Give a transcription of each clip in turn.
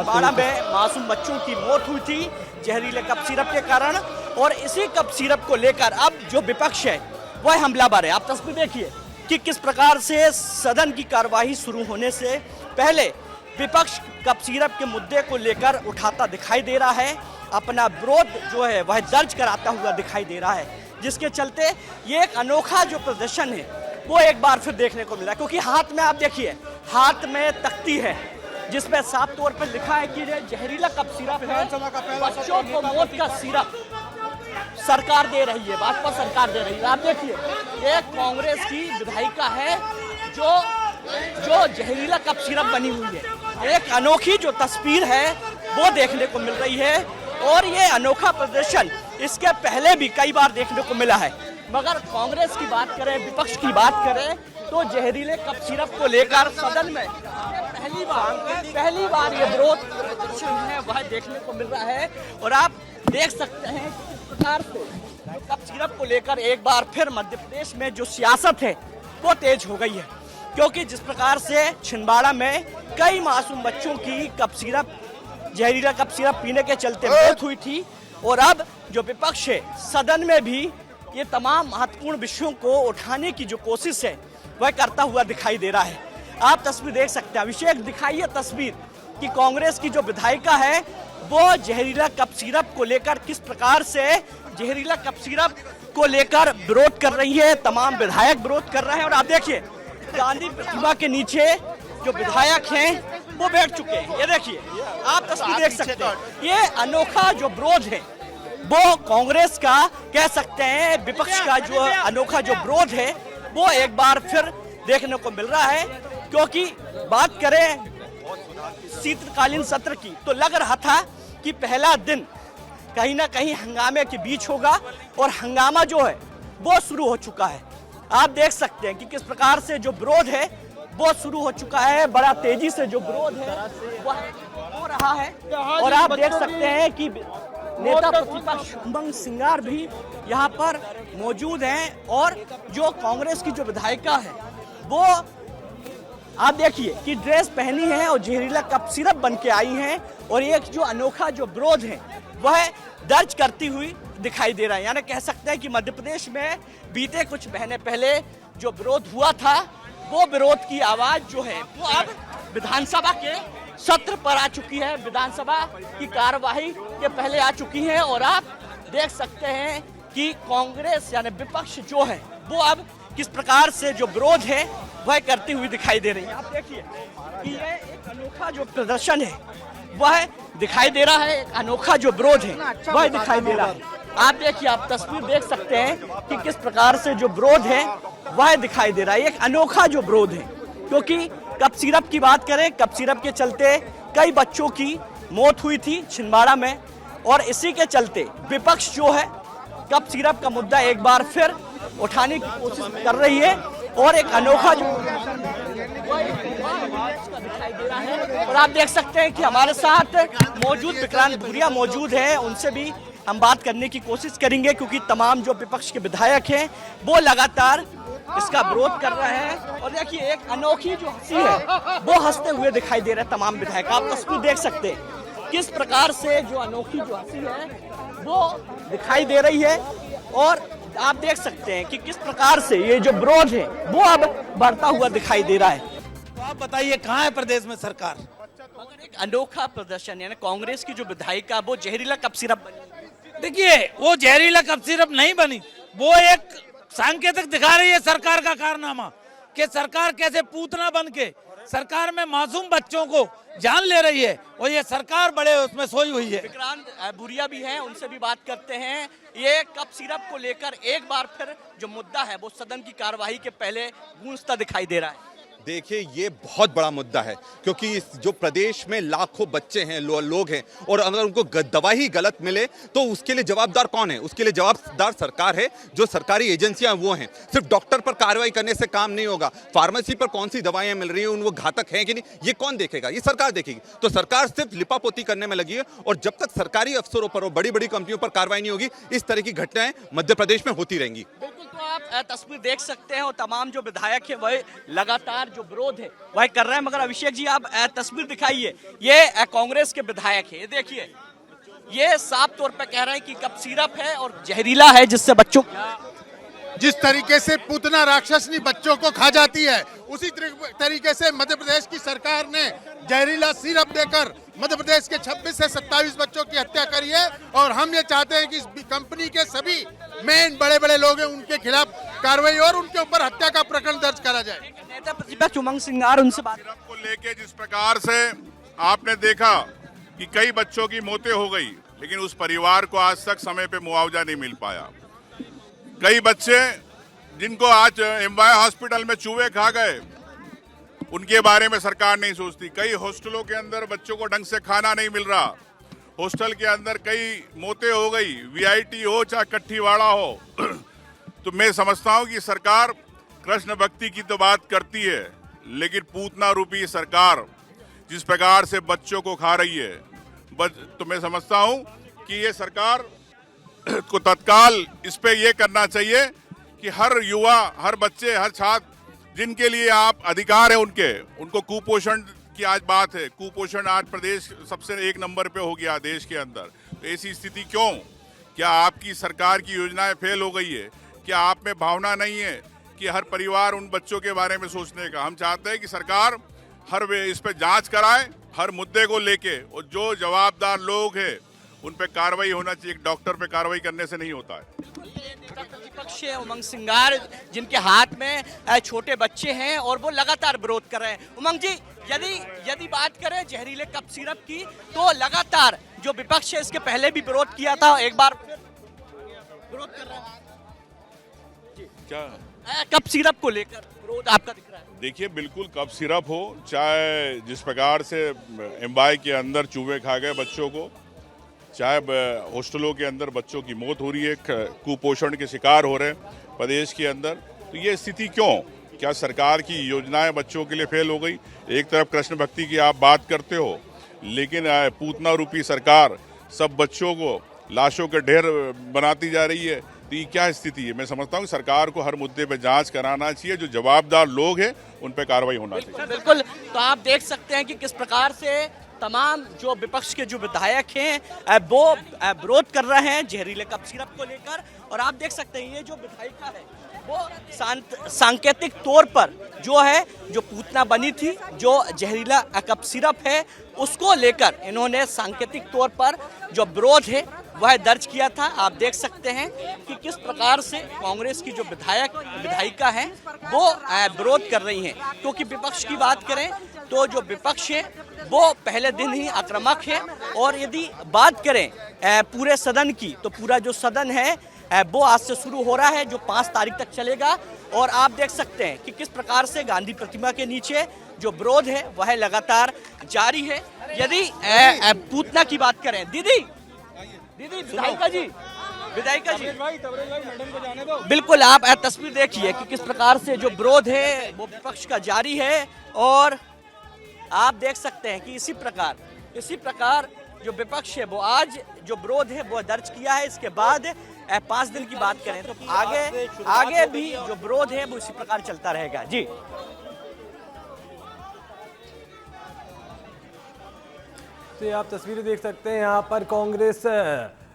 छिंदवाड़ा में मासूम बच्चों की मौत हुई थी जहरीले कप सिरप के कारण, और इसी कप सिरप को लेकर अब जो विपक्ष है वह हमलावर है। आप तस्वीर देखिए कि किस प्रकार से सदन की कार्यवाही शुरू होने से पहले विपक्ष कप सिरप के मुद्दे को लेकर उठाता दिखाई दे रहा है, अपना विरोध जो है वह दर्ज कराता हुआ दिखाई दे रहा है, जिसके चलते ये एक अनोखा जो प्रदर्शन है वो एक बार फिर देखने को मिला। क्योंकि हाथ में आप देखिए, हाथ में तख्ती है जिसमें साफ तौर पर लिखा है कि जहरीला कप सिरप है, बच्चों को मौत का सिरप सरकार दे रही है, भाजपा सरकार दे रही है। आप देखिए, एक कांग्रेस की विधायिका है जो जहरीला कप सिरप बनी हुई है। एक अनोखी जो तस्वीर है वो देखने को मिल रही है, और ये अनोखा प्रदर्शन इसके पहले भी कई बार देखने को मिला है। मगर कांग्रेस की बात करें, विपक्ष की बात करें, तो जहरीले कप सिरप को लेकर सदन में पहली बार ये विरोध प्रदर्शन है वह देखने को मिल रहा है। और आप देख सकते हैं कि किस प्रकार से कप सिरप को लेकर एक बार फिर मध्य प्रदेश में जो सियासत है वो तेज हो गई है। क्योंकि जिस प्रकार से छिंदवाड़ा में कई मासूम बच्चों की जहरीला कप सिरप पीने के चलते मौत हुई थी, और अब जो विपक्ष है सदन में भी ये तमाम महत्वपूर्ण विषयों को उठाने की जो कोशिश है वह करता हुआ दिखाई दे रहा है। आप तस्वीर देख सकते हैं, अभिषेक दिखाइए तस्वीर कि कांग्रेस की जो विधायिका है वो जहरीला कप सिरप को लेकर किस प्रकार से जहरीला कप सिरप को लेकर विरोध कर रही है, तमाम विधायक विरोध कर रहे हैं। और आप देखिए, गांधी प्रतिमा के नीचे जो विधायक हैं वो बैठ चुके हैं। ये देखिए, आप तस्वीर देख सकते हैं। ये अनोखा जो विरोध है वो कांग्रेस का कह सकते हैं, विपक्ष का जो अनोखा जो विरोध है वो एक बार फिर देखने को मिल रहा है। क्योंकि बात करें शीतकालीन सत्र की तो लग रहा था कि पहला दिन कहीं ना कहीं हंगामे के बीच होगा, और हंगामा जो है वो शुरू हो चुका है। आप देख सकते हैं कि किस प्रकार से जो विरोध है वो शुरू हो चुका है, बड़ा तेजी से जो विरोध है वो हो रहा है। और आप देख सकते हैं कि नेता प्रतिपक्ष उमंग सिंगार भी यहाँ पर मौजूद हैं, और जो कांग्रेस की जो विधायिका है वो आप देखिए कि ड्रेस पहनी है और जहरीला कप सिरप बन के आई हैं, और एक जो अनोखा जो विरोध है वह दर्ज करती हुई दिखाई दे रहा है। यानी कह सकते हैं कि मध्य प्रदेश में बीते कुछ महीने पहले जो विरोध हुआ था वो विरोध की आवाज जो है वो अब विधानसभा के सत्र पर आ चुकी है, विधानसभा की कार्यवाही के पहले आ चुकी है। और आप देख सकते हैं कि कांग्रेस यानी विपक्ष जो है वो अब किस प्रकार से जो विरोध है वह करती हुई दिखाई दे रही है। आप देखिए कि ये एक अनोखा जो प्रदर्शन है वह दिखाई दे रहा है, एक अनोखा जो विरोध है वह दिखाई दे रहा है। आप देखिए, आप तस्वीर देख सकते हैं कि किस प्रकार से जो विरोध है वह दिखाई दे रहा है, एक अनोखा जो विरोध है। क्योंकि कप सिरप की बात करें, कप सिरप के चलते कई बच्चों की मौत हुई थी छिंदवाड़ा में, और इसी के चलते विपक्ष जो है कप सिरप का मुद्दा एक बार फिर उठाने की कोशिश कर रही है, और एक अनोखा जो दिखाई दे रहा है। और आप देख सकते हैं कि हमारे साथ मौजूद विक्रांत भूरिया मौजूद है, उनसे भी हम बात करने की कोशिश करेंगे। क्योंकि तमाम जो विपक्ष के विधायक हैं वो लगातार इसका विरोध कर रहे हैं। और देखिए, एक अनोखी जो हंसी है वो हंसते हुए दिखाई दे रहे हैं तमाम विधायक। आप तस्वीर देख सकते हैं किस प्रकार से जो अनोखी जो हंसी है वो दिखाई दे रही है, और आप देख सकते हैं कि किस प्रकार से ये जो विरोध है वो अब बढ़ता हुआ दिखाई दे रहा है। तो आप बताइए, कहाँ है प्रदेश में सरकार? मगर एक अनोखा प्रदर्शन यानी कांग्रेस की जो विधायिका वो जहरीला कप सिरप बनी। देखिए, वो जहरीला कप सिरप नहीं बनी, वो एक सांकेतिक दिखा रही है सरकार का कारनामा, कि सरकार कैसे पूतना बन के सरकार में मासूम बच्चों को जान ले रही है, और ये सरकार बड़े उसमें सोई हुई है। विक्रांत भूरिया भी हैं, उनसे भी बात करते हैं। ये कप सिरप को लेकर एक बार फिर जो मुद्दा है वो सदन की कार्यवाही के पहले गूंजता दिखाई दे रहा है। देखिए, ये बहुत बड़ा मुद्दा है, क्योंकि जो प्रदेश में लाखों बच्चे हैं, लोग हैं, और अगर उनको दवा ही गलत मिले तो उसके लिए जवाबदार कौन है? उसके लिए जवाबदार सरकार है, जो सरकारी एजेंसियां वो हैं। सिर्फ डॉक्टर पर कार्रवाई करने से काम नहीं होगा, फार्मेसी पर कौन सी दवाएं मिल रही हैं, वो घातक हैं कि नहीं, ये कौन देखेगा? ये सरकार देखेगी। तो सरकार सिर्फ लिपापोती करने में लगी है, और जब तक सरकारी अफसरों पर और बड़ी बड़ी कंपनियों पर कार्रवाई नहीं होगी, इस तरह की घटनाएं मध्य प्रदेश में होती रहेंगी। बिल्कुल, तो आप तस्वीर देख सकते हैं और तमाम जो विधायक है वह लगातार जो विरोध है वह कर रहे हैं। मगर अभिषेक जी आप तस्वीर दिखाइए, ये कांग्रेस के विधायक है, ये देखिए, ये साफ तौर पे कह रहे हैं कि कप सिरप है और जहरीला है जिससे बच्चों जिस तरीके से पूतना राक्षसनी बच्चों को खा जाती है, उसी तरीके से मध्य प्रदेश की सरकार ने जहरीला सिरप देकर मध्य प्रदेश के 26 से 27 बच्चों की हत्या करी है। और हम ये चाहते हैं कि इस कंपनी के सभी मेन बड़े बड़े लोग हैं उनके खिलाफ कार्रवाई और उनके ऊपर हत्या का प्रकरण दर्ज करा जाए। नेता प्रतिपक्ष उमंग सिंगार उनसे बात सिरप को लेके जिस प्रकार से आपने देखा कि कई बच्चों की मौतें हो गई, लेकिन उस परिवार को आज तक समय पे मुआवजा नहीं मिल पाया। कई बच्चे जिनको आज एमवाय हॉस्पिटल में चूहे खा गए, उनके बारे में सरकार नहीं सोचती। कई हॉस्टलों के अंदर बच्चों को ढंग से खाना नहीं मिल रहा, हॉस्टल के अंदर कई मौतें हो गई, वीआईटी हो चाहे कट्ठीवाड़ा हो। तो मैं समझता हूं कि सरकार कृष्ण भक्ति की तो बात करती है, लेकिन पूतना रूपी सरकार जिस प्रकार से बच्चों को खा रही है, तो मैं समझता हूं कि ये सरकार को तत्काल इस पे ये करना चाहिए कि हर युवा, हर बच्चे, हर छात्र जिनके लिए आप अधिकार है उनको कुपोषण की आज बात है। कुपोषण आज प्रदेश सबसे 1 नंबर पे हो गया देश के अंदर। तो ऐसी स्थिति क्यों? क्या आपकी सरकार की योजनाएं फेल हो गई है? क्या आप में भावना नहीं है कि हर परिवार उन बच्चों के बारे में सोचने का? हम चाहते हैं कि सरकार हर इस पे जांच कराए, हर मुद्दे को लेके, और जो जवाबदार लोग हैं उन पे कार्रवाई होना चाहिए। एक डॉक्टर पे कार्रवाई करने से नहीं होता है। नेता प्रतिपक्ष उमंग सिंगार जिनके हाथ में छोटे बच्चे हैं और वो लगातार विरोध कर रहे हैं। उमंग जी, यदि बात करें जहरीले कप सिरप की, तो लगातार जो विपक्ष है इसके पहले भी विरोध किया था, एक बार विरोध कर रहा है क्या कप सिरप को लेकर विरोध आपका दिख रहा है? देखिए, बिल्कुल कप सिरप हो, चाहे जिस प्रकार से एमवाय के अंदर चूहे खा गए बच्चों को, चाहे हॉस्टलों के अंदर बच्चों की मौत हो रही है, कुपोषण के शिकार हो रहे हैं प्रदेश के अंदर, तो ये स्थिति क्यों? क्या सरकार की योजनाएं बच्चों के लिए फेल हो गई? एक तरफ कृष्ण भक्ति की आप बात करते हो, लेकिन पूतना रूपी सरकार सब बच्चों को लाशों के ढेर बनाती जा रही है। तो ये क्या स्थिति है? मैं समझता हूँ सरकार को हर मुद्दे पे जांच कराना चाहिए, जो जवाबदार लोग हैं उन पे कार्रवाई होना चाहिए। बिल्कुल, तो आप देख सकते हैं कि किस प्रकार से तमाम जो विपक्ष के जो विधायक हैं वो विरोध कर रहे हैं जहरीले कप सिरप को लेकर। और आप देख सकते हैं ये जो विधायिका है वो सांकेतिक तौर पर जो है, जो पूतना बनी थी, जो जहरीला कप सिरप है, उसको लेकर इन्होंने सांकेतिक तौर पर जो विरोध है वह दर्ज किया था। आप देख सकते हैं कि किस प्रकार से कांग्रेस की जो विधायिका है वो विरोध कर रही हैं। क्योंकि विपक्ष की बात करें तो जो विपक्ष है वो पहले दिन ही आक्रामक है। और यदि बात करें पूरे सदन की, तो पूरा जो सदन है वो आज से शुरू हो रहा है, जो 5 तारीख तक चलेगा। और आप देख सकते हैं कि किस प्रकार से गांधी प्रतिमा के नीचे जो विरोध है वह लगातार जारी है। यदि पूतना की बात करें, दीदी विधायिका जी, बिल्कुल आप तस्वीर देखिए कि किस प्रकार से जो विरोध है वो विपक्ष का जारी है। और आप देख सकते हैं कि इसी प्रकार जो विपक्ष है वो आज जो विरोध है वो दर्ज किया है। इसके बाद 5 दिन की बात करें तो आगे भी जो विरोध है वो इसी प्रकार चलता रहेगा। जी, तो आप तस्वीरें देख सकते हैं, यहाँ पर कांग्रेस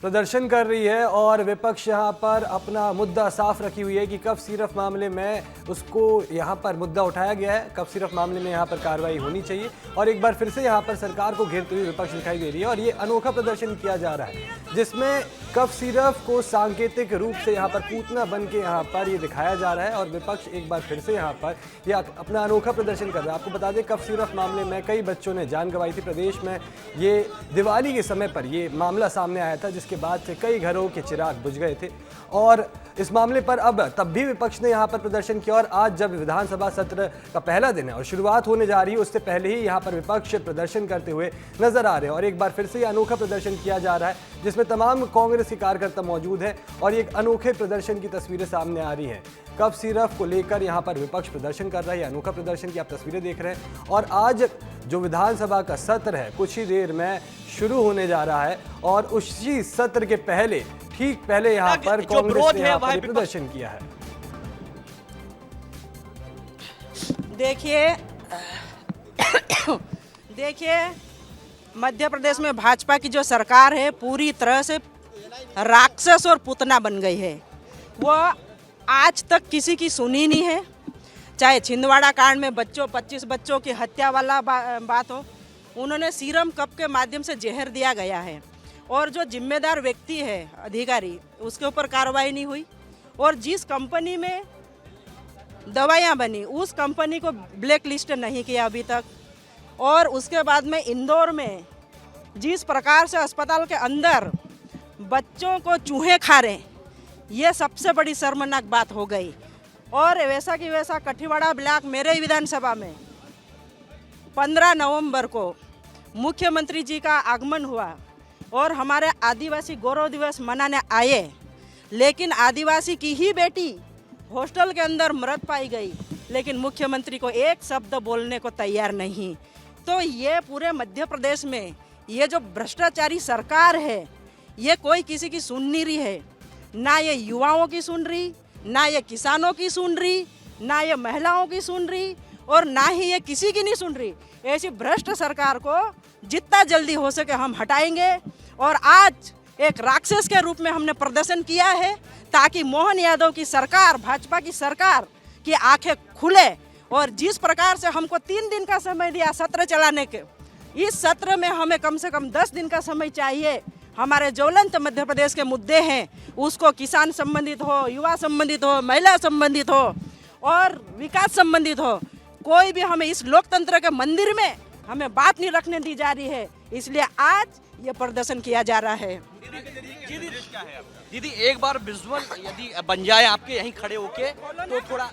प्रदर्शन कर रही है और विपक्ष यहाँ पर अपना मुद्दा साफ रखी हुई है कि कप सिरप मामले में उसको यहाँ पर मुद्दा उठाया गया है। कप सिरप मामले में यहाँ पर कार्रवाई होनी चाहिए। और एक बार फिर से यहाँ पर सरकार को घेरते हुए विपक्ष दिखाई दे रही है और ये अनोखा प्रदर्शन किया जा रहा है जिसमें कप सिरप को सांकेतिक रूप से यहाँ पर पूतना बन के यहाँ पर ये दिखाया जा रहा है। और विपक्ष एक बार फिर से यहाँ पर ये अपना अनोखा प्रदर्शन कर रहा है। आपको बता दें, कप सिरप मामले में कई बच्चों ने जान गंवाई थी। प्रदेश में ये दिवाली के समय पर ये मामला सामने आया था, जिसके बाद से कई घरों के चिराग बुझ गए थे। और इस मामले पर अब तब भी विपक्ष ने यहाँ पर प्रदर्शन किया। और आज जब विधानसभा सत्र का पहला दिन है और शुरुआत होने जा रही है, उससे पहले ही यहाँ पर विपक्ष प्रदर्शन करते हुए नजर आ रहे हैं। और एक बार फिर से ये अनोखा प्रदर्शन किया जा रहा है जिसमें तमाम कांग्रेस के कार्यकर्ता मौजूद हैं और एक अनोखे प्रदर्शन की तस्वीरें सामने आ रही हैं। कप सिरप को लेकर यहाँ पर विपक्ष प्रदर्शन कर रहा है, अनोखा प्रदर्शन की आप तस्वीरें देख रहे हैं। और आज जो विधानसभा का सत्र है कुछ ही देर में शुरू होने जा रहा है और उसी सत्र के ठीक पहले यहाँ पर कांग्रेस ने यहाँ पर प्रदर्शन किया है। देखिए देखिए मध्य प्रदेश में भाजपा की जो सरकार है पूरी तरह से राक्षस और पुतना बन गई है। वो आज तक किसी की सुनी नहीं है, चाहे छिंदवाड़ा कांड में 25 बच्चों की हत्या वाला बात हो, उन्होंने सीरम कप के माध्यम से जहर दिया गया है और जो जिम्मेदार व्यक्ति है अधिकारी उसके ऊपर कार्रवाई नहीं हुई। और जिस कंपनी में दवाइयाँ बनी उस कंपनी को ब्लैक लिस्ट नहीं किया अभी तक। और उसके बाद में इंदौर में जिस प्रकार से अस्पताल के अंदर बच्चों को चूहे खा रहे, ये सबसे बड़ी शर्मनाक बात हो गई। और वैसा कि वैसा कठीवाड़ा ब्लॉक मेरे विधानसभा में 15 नवंबर को मुख्यमंत्री जी का आगमन हुआ और हमारे आदिवासी गौरव दिवस मनाने आए, लेकिन आदिवासी की ही बेटी हॉस्टल के अंदर मृत पाई गई, लेकिन मुख्यमंत्री को एक शब्द बोलने को तैयार नहीं। तो ये पूरे मध्य प्रदेश में ये जो भ्रष्टाचारी सरकार है, ये कोई किसी की सुन नहीं रही है। ना ये युवाओं की सुन रही, ना ये किसानों की सुन रही, ना ये महिलाओं की सुन रही और ना ही ये किसी की नहीं सुन रही। ऐसी भ्रष्ट सरकार को जितना जल्दी हो सके हम हटाएंगे। और आज एक राक्षस के रूप में हमने प्रदर्शन किया है ताकि मोहन यादव की सरकार, भाजपा की सरकार की आंखें खुले। और जिस प्रकार से हमको 3 दिन का समय दिया सत्र चलाने के, इस सत्र में हमें कम से कम 10 दिन का समय चाहिए। हमारे ज्वलंत मध्य प्रदेश के मुद्दे हैं, उसको किसान संबंधित हो, युवा संबंधित हो, महिला संबंधित हो और विकास संबंधित हो, कोई भी हमें इस लोकतंत्र के मंदिर में हमें बात नहीं रखने दी जा रही है। इसलिए आज ये प्रदर्शन किया जा रहा है। दीदी एक बार विजुअल यदि बन जाए आपके यहीं खड़े होके तो थोड़ा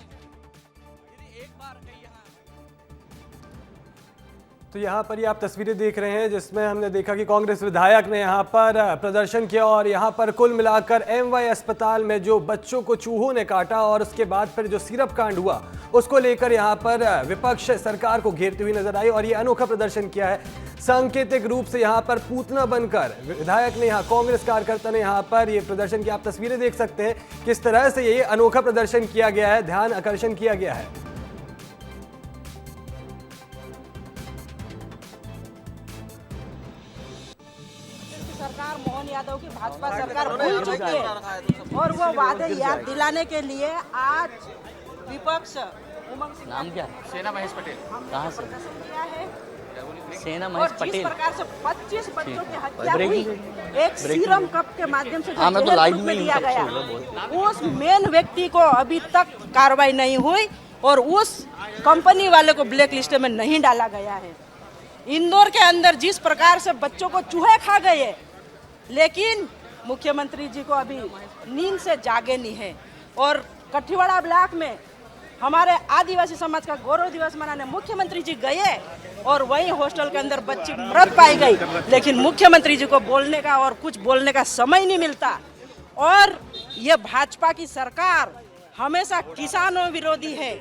तो यहाँ पर ये आप तस्वीरें देख रहे हैं जिसमें हमने देखा कि कांग्रेस विधायक ने यहाँ पर प्रदर्शन किया और यहाँ पर कुल मिलाकर एमवाई अस्पताल में जो बच्चों को चूहों ने काटा और उसके बाद फिर जो सिरप कांड हुआ उसको लेकर यहाँ पर विपक्ष सरकार को घेरते हुए नजर आई और ये अनोखा प्रदर्शन किया है। सांकेतिक रूप से यहाँ पर पूतना बनकर विधायक ने, यहाँ कांग्रेस कार्यकर्ता ने यहाँ पर ये प्रदर्शन किया। आप तस्वीरें देख सकते हैं किस तरह से ये अनोखा प्रदर्शन किया गया है, ध्यान आकर्षण किया गया है। सरकार मोहन यादव की भाजपा सरकार भूल चुकी है और वो वादे याद दिलाने के लिए आज विपक्ष उमंग सिंह नाम क्या? सेना महेश पटेल। कहाँ से? किया है। सेना और महेश जिस पटेल। प्रकार से 25 बच्चों की हत्या हुई, एक सीरम कप के माध्यम से हाँ, मैं तो लाइव में दिया गया, उस मेन व्यक्ति को अभी तक कार्रवाई नहीं हुई और उस कंपनी वाले को ब्लैक लिस्ट में नहीं डाला गया है। इंदौर के अंदर जिस प्रकार से बच्चों को चूहे खा गए, लेकिन मुख्यमंत्री जी को अभी नींद से जागे नहीं है। और कठीवाड़ा ब्लॉक में हमारे आदिवासी समाज का गौरव दिवस मनाने मुख्यमंत्री जी गए और वहीं हॉस्टल के अंदर बच्ची मृत पाई गई, लेकिन मुख्यमंत्री जी को बोलने का और कुछ बोलने का समय नहीं मिलता। और ये भाजपा की सरकार हमेशा किसानों विरोधी है।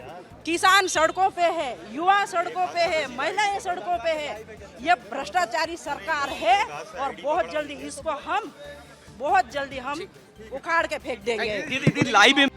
किसान सड़कों पे है, युवा सड़कों पे है, महिलाएं सड़कों पे है। ये भ्रष्टाचारी सरकार है और बहुत जल्दी हम उखाड़ के फेंक देंगे। दीदी लाइव